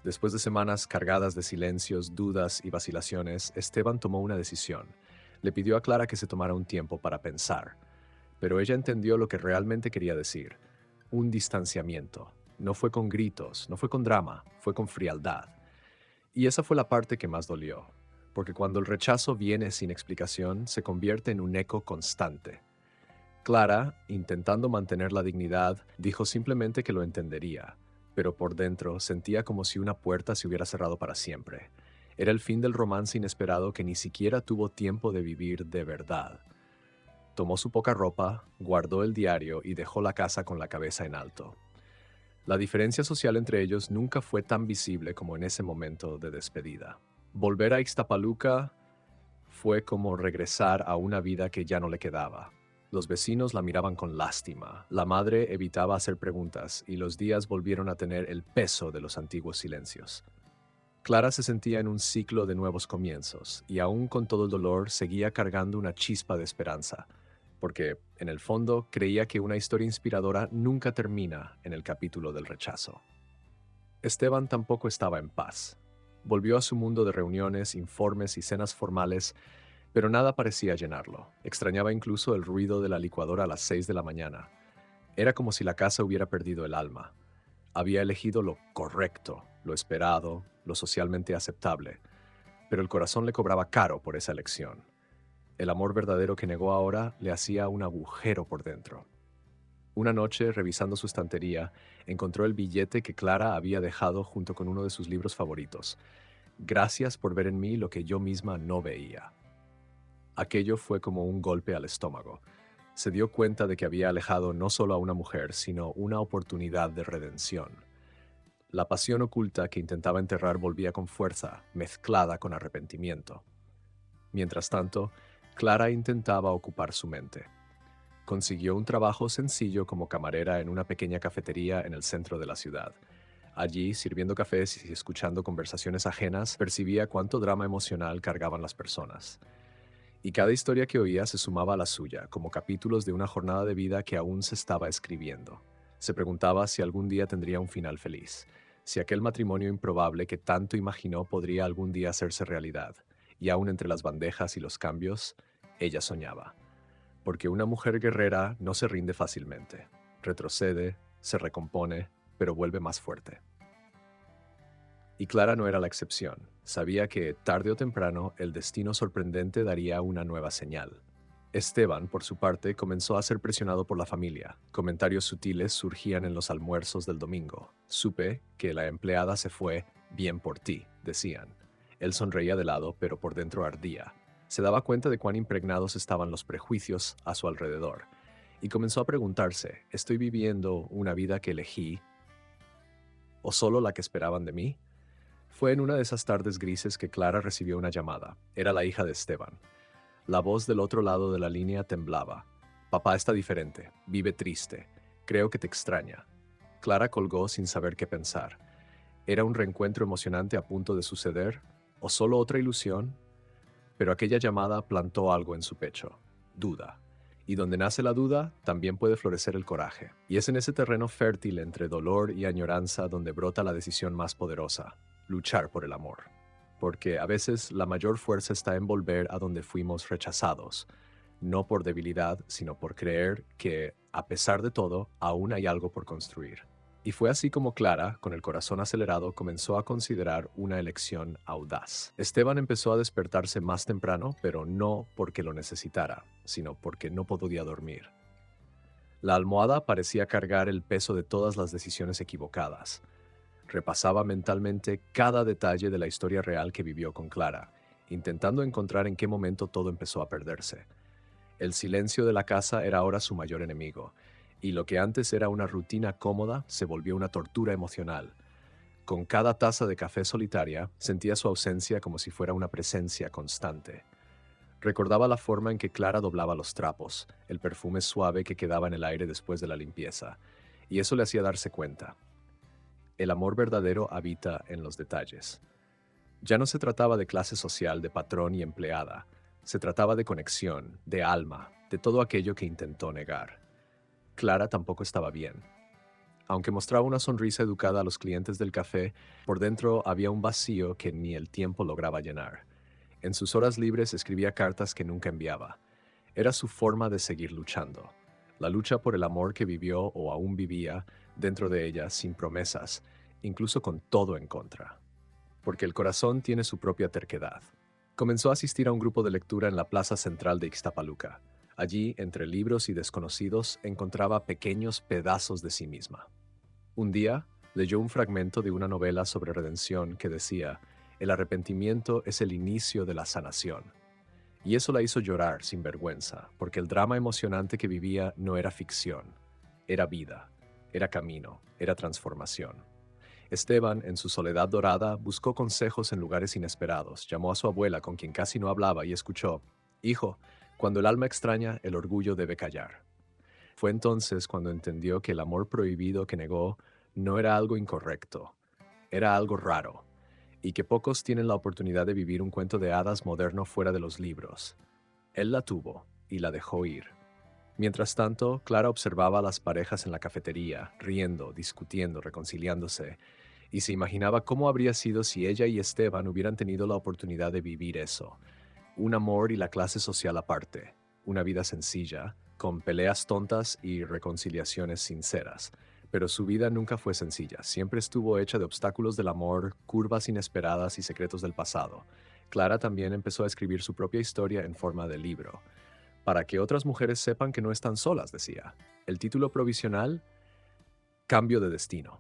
Después de semanas cargadas de silencios, dudas y vacilaciones, Esteban tomó una decisión. Le pidió a Clara que se tomara un tiempo para pensar. Pero ella entendió lo que realmente quería decir: un distanciamiento. No fue con gritos, no fue con drama, fue con frialdad. Y esa fue la parte que más dolió, porque cuando el rechazo viene sin explicación, se convierte en un eco constante. Clara, intentando mantener la dignidad, dijo simplemente que lo entendería, pero por dentro sentía como si una puerta se hubiera cerrado para siempre. Era el fin del romance inesperado que ni siquiera tuvo tiempo de vivir de verdad. Tomó su poca ropa, guardó el diario y dejó la casa con la cabeza en alto. La diferencia social entre ellos nunca fue tan visible como en ese momento de despedida. Volver a Ixtapaluca fue como regresar a una vida que ya no le quedaba. Los vecinos la miraban con lástima, la madre evitaba hacer preguntas y los días volvieron a tener el peso de los antiguos silencios. Clara se sentía en un ciclo de nuevos comienzos y aún con todo el dolor seguía cargando una chispa de esperanza, porque en el fondo creía que una historia inspiradora nunca termina en el capítulo del rechazo. Esteban tampoco estaba en paz. Volvió a su mundo de reuniones, informes y cenas formales, pero nada parecía llenarlo. Extrañaba incluso el ruido de la licuadora a las 6 de la mañana. Era como si la casa hubiera perdido el alma. Había elegido lo correcto, lo esperado, lo socialmente aceptable, pero el corazón le cobraba caro por esa elección. El amor verdadero que negó ahora le hacía un agujero por dentro. Una noche, revisando su estantería, encontró el billete que Clara había dejado junto con uno de sus libros favoritos. Gracias por ver en mí lo que yo misma no veía. Aquello fue como un golpe al estómago. Se dio cuenta de que había alejado no solo a una mujer, sino una oportunidad de redención. La pasión oculta que intentaba enterrar volvía con fuerza, mezclada con arrepentimiento. Mientras tanto, Clara intentaba ocupar su mente. Consiguió un trabajo sencillo como camarera en una pequeña cafetería en el centro de la ciudad. Allí, sirviendo cafés y escuchando conversaciones ajenas, percibía cuánto drama emocional cargaban las personas. Y cada historia que oía se sumaba a la suya, como capítulos de una jornada de vida que aún se estaba escribiendo. Se preguntaba si algún día tendría un final feliz, si aquel matrimonio improbable que tanto imaginó podría algún día hacerse realidad. Y aún entre las bandejas y los cambios, ella soñaba. Porque una mujer guerrera no se rinde fácilmente. Retrocede, se recompone, pero vuelve más fuerte. Y Clara no era la excepción. Sabía que, tarde o temprano, el destino sorprendente daría una nueva señal. Esteban, por su parte, comenzó a ser presionado por la familia. Comentarios sutiles surgían en los almuerzos del domingo. Supe que la empleada se fue, bien por ti, decían. Él sonreía de lado, pero por dentro ardía. Se daba cuenta de cuán impregnados estaban los prejuicios a su alrededor. Y comenzó a preguntarse: ¿estoy viviendo una vida que elegí? ¿O solo la que esperaban de mí? Fue en una de esas tardes grises que Clara recibió una llamada. Era la hija de Esteban. La voz del otro lado de la línea temblaba. Papá está diferente, vive triste. Creo que te extraña. Clara colgó sin saber qué pensar. ¿Era un reencuentro emocionante a punto de suceder? ¿O solo otra ilusión? Pero aquella llamada plantó algo en su pecho. Duda. Y donde nace la duda, también puede florecer el coraje. Y es en ese terreno fértil entre dolor y añoranza donde brota la decisión más poderosa: luchar por el amor. Porque a veces la mayor fuerza está en volver a donde fuimos rechazados, no por debilidad, sino por creer que, a pesar de todo, aún hay algo por construir. Y fue así como Clara, con el corazón acelerado, comenzó a considerar una elección audaz. Esteban empezó a despertarse más temprano, pero no porque lo necesitara, sino porque no podía dormir. La almohada parecía cargar el peso de todas las decisiones equivocadas. Repasaba mentalmente cada detalle de la historia real que vivió con Clara, intentando encontrar en qué momento todo empezó a perderse. El silencio de la casa era ahora su mayor enemigo, y lo que antes era una rutina cómoda se volvió una tortura emocional. Con cada taza de café solitaria, sentía su ausencia como si fuera una presencia constante. Recordaba la forma en que Clara doblaba los trapos, el perfume suave que quedaba en el aire después de la limpieza, y eso le hacía darse cuenta. El amor verdadero habita en los detalles. Ya no se trataba de clase social, de patrón y empleada. Se trataba de conexión, de alma, de todo aquello que intentó negar. Clara tampoco estaba bien. Aunque mostraba una sonrisa educada a los clientes del café, por dentro había un vacío que ni el tiempo lograba llenar. En sus horas libres escribía cartas que nunca enviaba. Era su forma de seguir luchando. La lucha por el amor que vivió o aún vivía dentro de ella sin promesas, incluso con todo en contra. Porque el corazón tiene su propia terquedad. Comenzó a asistir a un grupo de lectura en la plaza central de Ixtapaluca. Allí, entre libros y desconocidos, encontraba pequeños pedazos de sí misma. Un día, leyó un fragmento de una novela sobre redención que decía: el arrepentimiento es el inicio de la sanación. Y eso la hizo llorar sin vergüenza, porque el drama emocionante que vivía no era ficción, era vida, era camino, era transformación. Esteban, en su soledad dorada, buscó consejos en lugares inesperados, llamó a su abuela, con quien casi no hablaba, y escuchó: «Hijo, cuando el alma extraña, el orgullo debe callar». Fue entonces cuando entendió que el amor prohibido que negó no era algo incorrecto, era algo raro, y que pocos tienen la oportunidad de vivir un cuento de hadas moderno fuera de los libros. Él la tuvo y la dejó ir. Mientras tanto, Clara observaba a las parejas en la cafetería, riendo, discutiendo, reconciliándose, y se imaginaba cómo habría sido si ella y Esteban hubieran tenido la oportunidad de vivir eso. Un amor y la clase social aparte, una vida sencilla, con peleas tontas y reconciliaciones sinceras. Pero su vida nunca fue sencilla, siempre estuvo hecha de obstáculos del amor, curvas inesperadas y secretos del pasado. Clara también empezó a escribir su propia historia en forma de libro, para que otras mujeres sepan que no están solas, decía. El título provisional: Cambio de destino.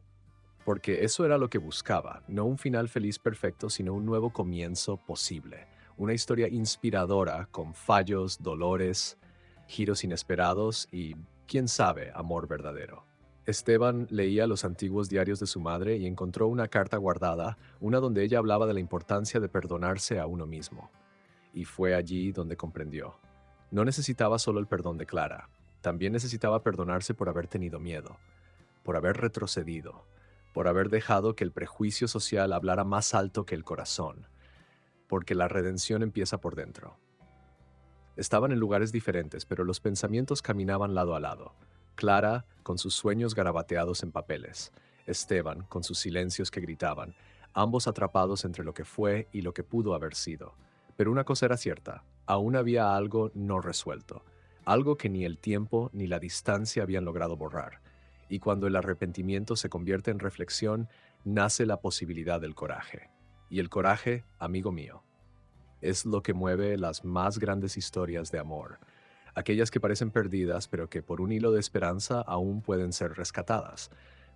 Porque eso era lo que buscaba, no un final feliz perfecto, sino un nuevo comienzo posible. Una historia inspiradora, con fallos, dolores, giros inesperados y, quién sabe, amor verdadero. Esteban leía los antiguos diarios de su madre y encontró una carta guardada, una donde ella hablaba de la importancia de perdonarse a uno mismo. Y fue allí donde comprendió. No necesitaba solo el perdón de Clara, también necesitaba perdonarse por haber tenido miedo, por haber retrocedido, por haber dejado que el prejuicio social hablara más alto que el corazón, porque la redención empieza por dentro. Estaban en lugares diferentes, pero los pensamientos caminaban lado a lado. Clara, con sus sueños garabateados en papeles. Esteban, con sus silencios que gritaban, ambos atrapados entre lo que fue y lo que pudo haber sido. Pero una cosa era cierta, aún había algo no resuelto, algo que ni el tiempo ni la distancia habían logrado borrar. Y cuando el arrepentimiento se convierte en reflexión, nace la posibilidad del coraje. Y el coraje, amigo mío, es lo que mueve las más grandes historias de amor, aquellas que parecen perdidas, pero que por un hilo de esperanza aún pueden ser rescatadas,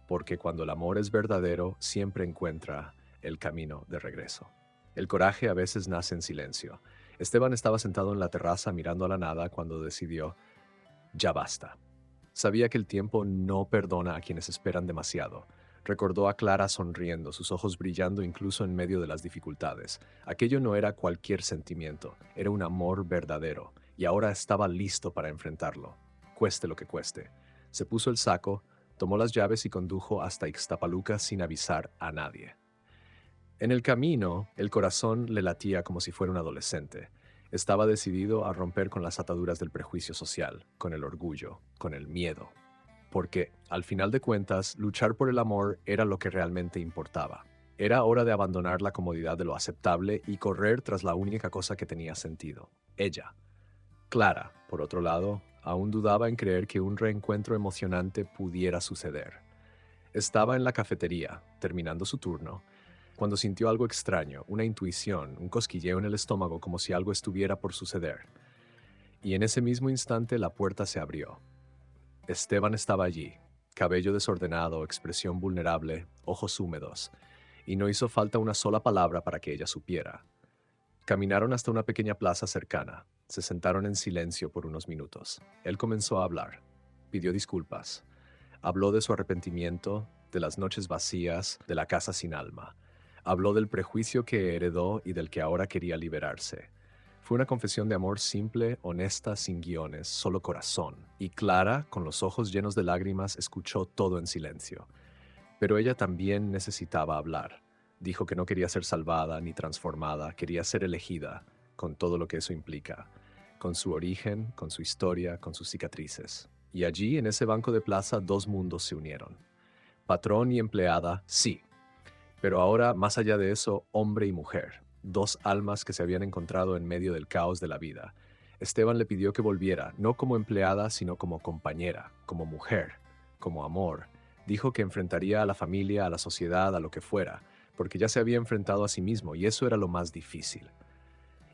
porque cuando el amor es verdadero, siempre encuentra el camino de regreso. El coraje a veces nace en silencio. Esteban estaba sentado en la terraza mirando a la nada cuando decidió: ya basta. Sabía que el tiempo no perdona a quienes esperan demasiado. Recordó a Clara sonriendo, sus ojos brillando incluso en medio de las dificultades. Aquello no era cualquier sentimiento, era un amor verdadero, y ahora estaba listo para enfrentarlo, cueste lo que cueste. Se puso el saco, tomó las llaves y condujo hasta Ixtapaluca sin avisar a nadie. En el camino, el corazón le latía como si fuera un adolescente. Estaba decidido a romper con las ataduras del prejuicio social, con el orgullo, con el miedo. Porque, al final de cuentas, luchar por el amor era lo que realmente importaba. Era hora de abandonar la comodidad de lo aceptable y correr tras la única cosa que tenía sentido: ella. Clara, por otro lado, aún dudaba en creer que un reencuentro emocionante pudiera suceder. Estaba en la cafetería, terminando su turno, cuando sintió algo extraño, una intuición, un cosquilleo en el estómago como si algo estuviera por suceder. Y en ese mismo instante la puerta se abrió. Esteban estaba allí, cabello desordenado, expresión vulnerable, ojos húmedos, y no hizo falta una sola palabra para que ella supiera. Caminaron hasta una pequeña plaza cercana, se sentaron en silencio por unos minutos. Él comenzó a hablar, pidió disculpas, habló de su arrepentimiento, de las noches vacías, de la casa sin alma. Habló del prejuicio que heredó y del que ahora quería liberarse. Fue una confesión de amor simple, honesta, sin guiones, solo corazón. Y Clara, con los ojos llenos de lágrimas, escuchó todo en silencio. Pero ella también necesitaba hablar. Dijo que no quería ser salvada ni transformada, quería ser elegida, con todo lo que eso implica, con su origen, con su historia, con sus cicatrices. Y allí, en ese banco de plaza, dos mundos se unieron. Patrón y empleada, sí, pero ahora, más allá de eso, hombre y mujer, dos almas que se habían encontrado en medio del caos de la vida. Esteban le pidió que volviera, no como empleada, sino como compañera, como mujer, como amor. Dijo que enfrentaría a la familia, a la sociedad, a lo que fuera, porque ya se había enfrentado a sí mismo y eso era lo más difícil.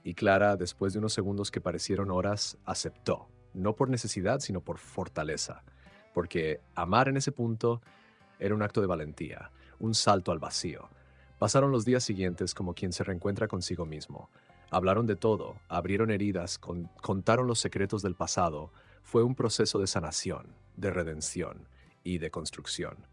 Y Clara, después de unos segundos que parecieron horas, aceptó, no por necesidad, sino por fortaleza, porque amar en ese punto era un acto de valentía, un salto al vacío. Pasaron los días siguientes como quien se reencuentra consigo mismo. Hablaron de todo, abrieron heridas, contaron los secretos del pasado. Fue un proceso de sanación, de redención y de construcción.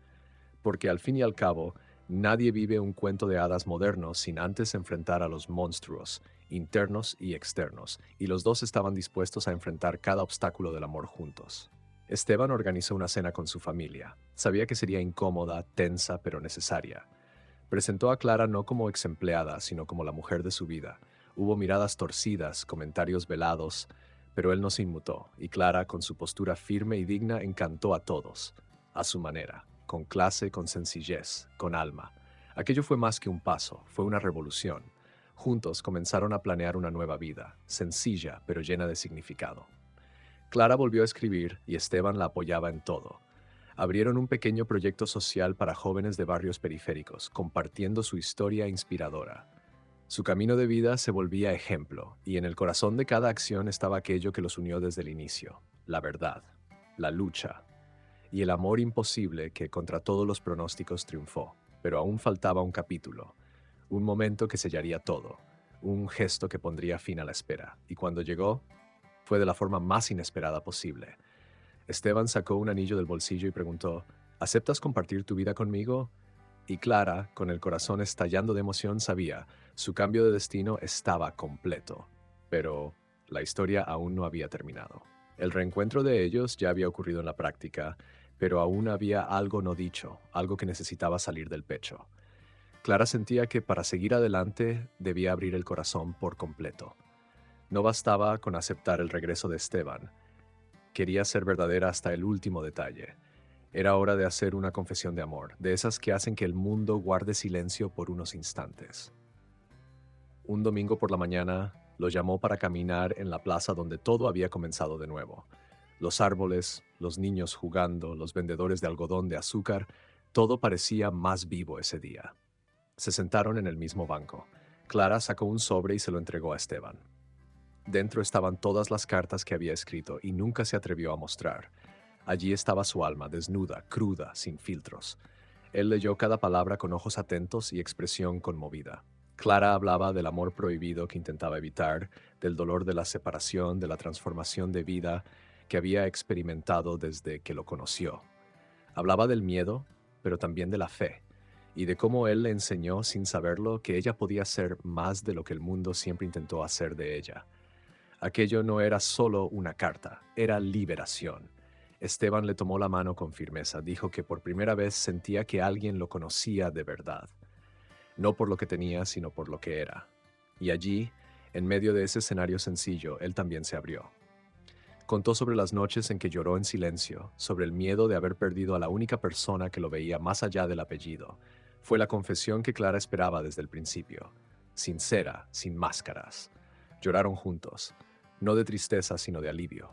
Porque al fin y al cabo, nadie vive un cuento de hadas moderno sin antes enfrentar a los monstruos, internos y externos, y los dos estaban dispuestos a enfrentar cada obstáculo del amor juntos. Esteban organizó una cena con su familia. Sabía que sería incómoda, tensa, pero necesaria. Presentó a Clara no como ex empleada, sino como la mujer de su vida. Hubo miradas torcidas, comentarios velados, pero él no se inmutó, y Clara, con su postura firme y digna, encantó a todos, a su manera, con clase, con sencillez, con alma. Aquello fue más que un paso, fue una revolución. Juntos comenzaron a planear una nueva vida, sencilla pero llena de significado. Clara volvió a escribir y Esteban la apoyaba en todo. Abrieron un pequeño proyecto social para jóvenes de barrios periféricos, compartiendo su historia inspiradora. Su camino de vida se volvía ejemplo, y en el corazón de cada acción estaba aquello que los unió desde el inicio: la verdad, la lucha y el amor imposible que contra todos los pronósticos triunfó. Pero aún faltaba un capítulo, un momento que sellaría todo, un gesto que pondría fin a la espera. Y cuando llegó, fue de la forma más inesperada posible. Esteban sacó un anillo del bolsillo y preguntó: ¿aceptas compartir tu vida conmigo? Y Clara, con el corazón estallando de emoción, sabía, su cambio de destino estaba completo. Pero la historia aún no había terminado. El reencuentro de ellos ya había ocurrido en la práctica, pero aún había algo no dicho, algo que necesitaba salir del pecho. Clara sentía que para seguir adelante debía abrir el corazón por completo. No bastaba con aceptar el regreso de Esteban. Quería ser verdadera hasta el último detalle. Era hora de hacer una confesión de amor, de esas que hacen que el mundo guarde silencio por unos instantes. Un domingo por la mañana, lo llamó para caminar en la plaza donde todo había comenzado de nuevo. Los árboles, los niños jugando, los vendedores de algodón de azúcar, todo parecía más vivo ese día. Se sentaron en el mismo banco. Clara sacó un sobre y se lo entregó a Esteban. Dentro estaban todas las cartas que había escrito y nunca se atrevió a mostrar. Allí estaba su alma, desnuda, cruda, sin filtros. Él leyó cada palabra con ojos atentos y expresión conmovida. Clara hablaba del amor prohibido que intentaba evitar, del dolor de la separación, de la transformación de vida que había experimentado desde que lo conoció. Hablaba del miedo, pero también de la fe, y de cómo él le enseñó, sin saberlo, que ella podía ser más de lo que el mundo siempre intentó hacer de ella. Aquello no era solo una carta, era liberación. Esteban le tomó la mano con firmeza, dijo que por primera vez sentía que alguien lo conocía de verdad, no por lo que tenía, sino por lo que era. Y allí, En medio de ese escenario sencillo, él también se abrió. Contó sobre las noches en que lloró en silencio, sobre el miedo de haber perdido a la única persona que lo veía más allá del apellido. Fue la confesión que Clara esperaba desde el principio. Sincera, sin máscaras. Lloraron juntos, no de tristeza, sino de alivio.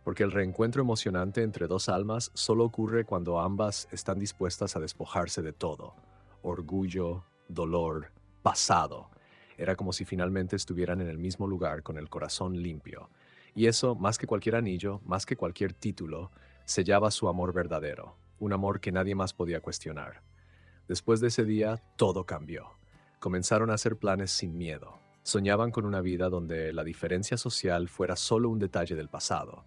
Porque el reencuentro emocionante entre dos almas solo ocurre cuando ambas están dispuestas a despojarse de todo. Orgullo, dolor, pasado. Era como si finalmente estuvieran en el mismo lugar con el corazón limpio. Y eso, más que cualquier anillo, más que cualquier título, sellaba su amor verdadero, un amor que nadie más podía cuestionar. Después de ese día, todo cambió. Comenzaron a hacer planes sin miedo. Soñaban con una vida donde la diferencia social fuera solo un detalle del pasado,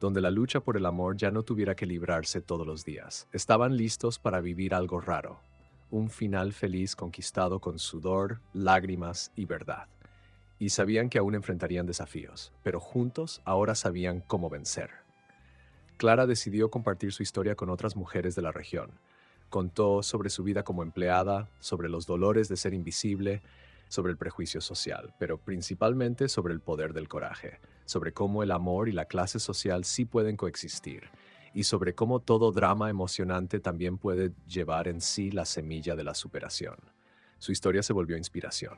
donde la lucha por el amor ya no tuviera que librarse todos los días. Estaban listos para vivir algo raro, un final feliz conquistado con sudor, lágrimas y verdad. Y sabían que aún enfrentarían desafíos, pero juntos ahora sabían cómo vencer. Clara decidió compartir su historia con otras mujeres de la región. Contó sobre su vida como empleada, sobre los dolores de ser invisible, sobre el prejuicio social, pero principalmente sobre el poder del coraje, sobre cómo el amor y la clase social sí pueden coexistir, y sobre cómo todo drama emocionante también puede llevar en sí la semilla de la superación. Su historia se volvió inspiración.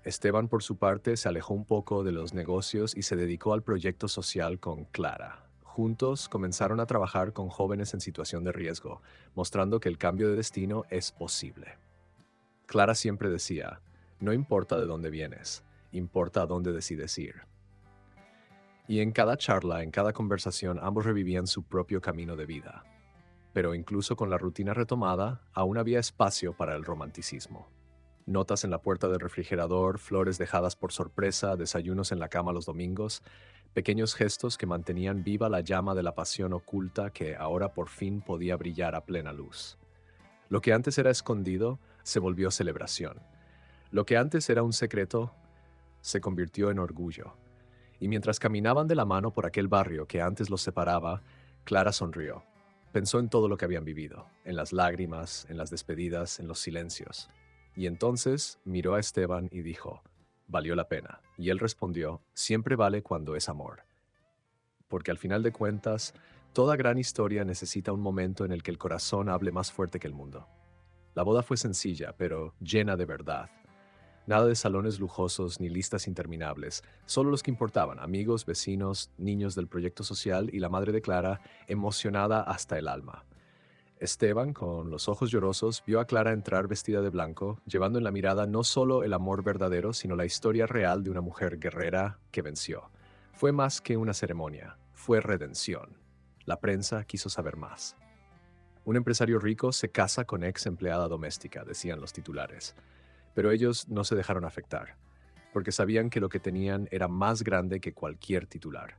Esteban, por su parte, se alejó un poco de los negocios y se dedicó al proyecto social con Clara. Juntos comenzaron a trabajar con jóvenes en situación de riesgo, mostrando que el cambio de destino es posible. Clara siempre decía, no importa de dónde vienes, importa a dónde decides ir. Y en cada charla, en cada conversación, ambos revivían su propio camino de vida. Pero incluso con la rutina retomada, aún había espacio para el romanticismo. Notas en la puerta del refrigerador, flores dejadas por sorpresa, desayunos en la cama los domingos, pequeños gestos que mantenían viva la llama de la pasión oculta que ahora por fin podía brillar a plena luz. Lo que antes era escondido se volvió celebración. Lo que antes era un secreto se convirtió en orgullo. Y mientras caminaban de la mano por aquel barrio que antes los separaba, Clara sonrió. Pensó en todo lo que habían vivido, en las lágrimas, en las despedidas, en los silencios. Y entonces miró a Esteban y dijo, valió la pena. Y él respondió, siempre vale cuando es amor. Porque al final de cuentas, toda gran historia necesita un momento en el que el corazón hable más fuerte que el mundo. La boda fue sencilla, pero llena de verdad. Nada de salones lujosos ni listas interminables, solo los que importaban, amigos, vecinos, niños del proyecto social y la madre de Clara, emocionada hasta el alma. Esteban, con los ojos llorosos, vio a Clara entrar vestida de blanco, llevando en la mirada no solo el amor verdadero, sino la historia real de una mujer guerrera que venció. Fue más que una ceremonia, fue redención. La prensa quiso saber más. Un empresario rico se casa con ex empleada doméstica, decían los titulares. Pero ellos no se dejaron afectar, porque sabían que lo que tenían era más grande que cualquier titular.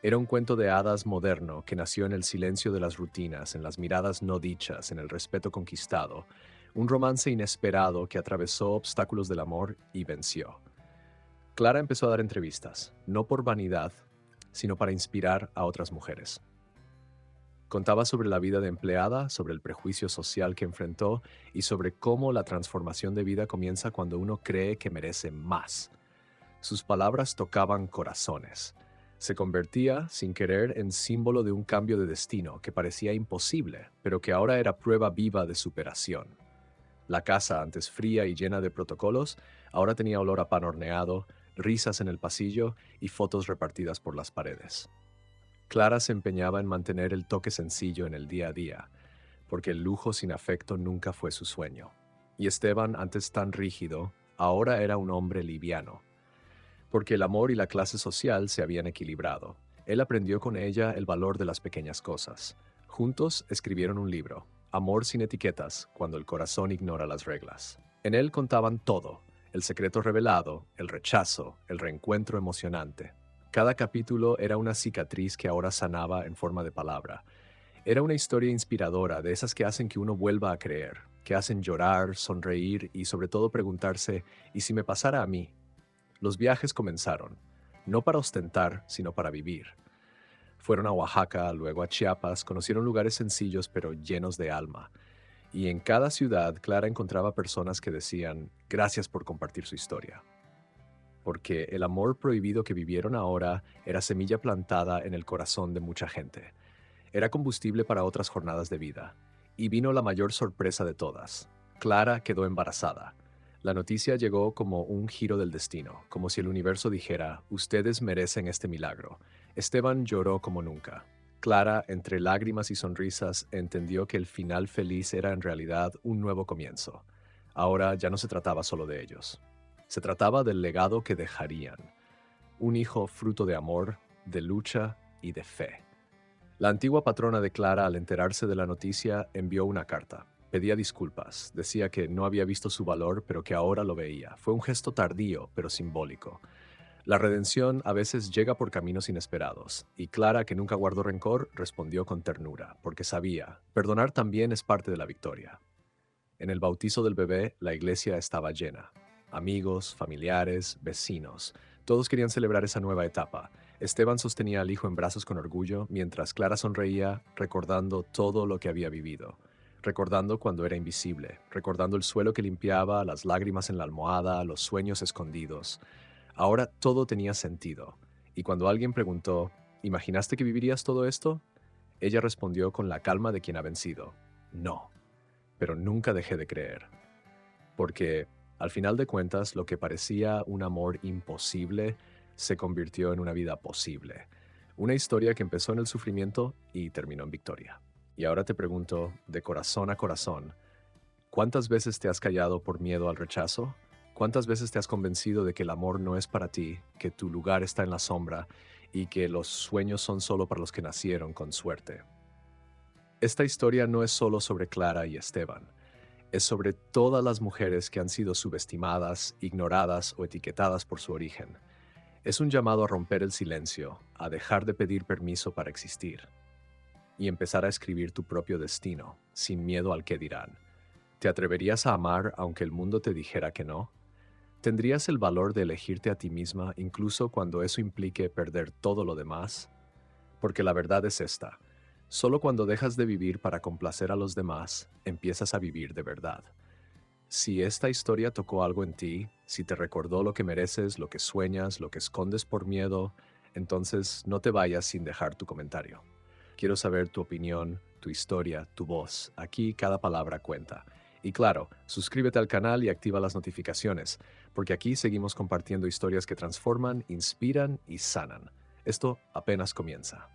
Era un cuento de hadas moderno que nació en el silencio de las rutinas, en las miradas no dichas, en el respeto conquistado, un romance inesperado que atravesó obstáculos del amor y venció. Clara empezó a dar entrevistas, no por vanidad, sino para inspirar a otras mujeres. Contaba sobre la vida de empleada, sobre el prejuicio social que enfrentó y sobre cómo la transformación de vida comienza cuando uno cree que merece más. Sus palabras tocaban corazones. Se convertía, sin querer, en símbolo de un cambio de destino que parecía imposible, pero que ahora era prueba viva de superación. La casa, antes fría y llena de protocolos, ahora tenía olor a pan horneado, risas en el pasillo y fotos repartidas por las paredes. Clara se empeñaba en mantener el toque sencillo en el día a día, porque el lujo sin afecto nunca fue su sueño. Y Esteban, antes tan rígido, ahora era un hombre liviano, porque el amor y la clase social se habían equilibrado. Él aprendió con ella el valor de las pequeñas cosas. Juntos escribieron un libro, Amor sin etiquetas, cuando el corazón ignora las reglas. En él contaban todo, el secreto revelado, el rechazo, el reencuentro emocionante. Cada capítulo era una cicatriz que ahora sanaba en forma de palabra. Era una historia inspiradora, de esas que hacen que uno vuelva a creer, que hacen llorar, sonreír y sobre todo preguntarse, ¿y si me pasara a mí? Los viajes comenzaron, no para ostentar, sino para vivir. Fueron a Oaxaca, luego a Chiapas, conocieron lugares sencillos pero llenos de alma. Y en cada ciudad, Clara encontraba personas que decían, Gracias por compartir su historia. Porque el amor prohibido que vivieron ahora era semilla plantada en el corazón de mucha gente. Era combustible para otras jornadas de vida. Y vino la mayor sorpresa de todas. Clara quedó embarazada. La noticia llegó como un giro del destino, como si el universo dijera, ustedes merecen este milagro. Esteban lloró como nunca. Clara, entre lágrimas y sonrisas, entendió que el final feliz era en realidad un nuevo comienzo. Ahora ya no se trataba solo de ellos. Se trataba del legado que dejarían. Un hijo fruto de amor, de lucha y de fe. La antigua patrona de Clara, al enterarse de la noticia, envió una carta. Pedía disculpas, decía que no había visto su valor, pero que ahora lo veía. Fue un gesto tardío, pero simbólico. La redención a veces llega por caminos inesperados, y Clara, que nunca guardó rencor, respondió con ternura, porque sabía, perdonar también es parte de la victoria. En el bautizo del bebé, la iglesia estaba llena. Amigos, familiares, vecinos, todos querían celebrar esa nueva etapa. Esteban sostenía al hijo en brazos con orgullo, mientras Clara sonreía, recordando todo lo que había vivido. Recordando cuando era invisible, recordando el suelo que limpiaba, las lágrimas en la almohada, los sueños escondidos. Ahora todo tenía sentido. Y cuando alguien preguntó, ¿imaginaste que vivirías todo esto? Ella respondió con la calma de quien ha vencido, no. Pero nunca dejé de creer. Porque, al final de cuentas, lo que parecía un amor imposible se convirtió en una vida posible. Una historia que empezó en el sufrimiento y terminó en victoria. Y ahora te pregunto, de corazón a corazón, ¿cuántas veces te has callado por miedo al rechazo? ¿Cuántas veces te has convencido de que el amor no es para ti, que tu lugar está en la sombra y que los sueños son solo para los que nacieron con suerte? Esta historia no es solo sobre Clara y Esteban. Es sobre todas las mujeres que han sido subestimadas, ignoradas o etiquetadas por su origen. Es un llamado a romper el silencio, a dejar de pedir permiso para existir y empezar a escribir tu propio destino, sin miedo al qué dirán. ¿Te atreverías a amar aunque el mundo te dijera que no? ¿Tendrías el valor de elegirte a ti misma incluso cuando eso implique perder todo lo demás? Porque la verdad es esta. Solo cuando dejas de vivir para complacer a los demás, empiezas a vivir de verdad. Si esta historia tocó algo en ti, si te recordó lo que mereces, lo que sueñas, lo que escondes por miedo, entonces no te vayas sin dejar tu comentario. Quiero saber tu opinión, tu historia, tu voz. Aquí cada palabra cuenta. Y claro, suscríbete al canal y activa las notificaciones, porque aquí seguimos compartiendo historias que transforman, inspiran y sanan. Esto apenas comienza.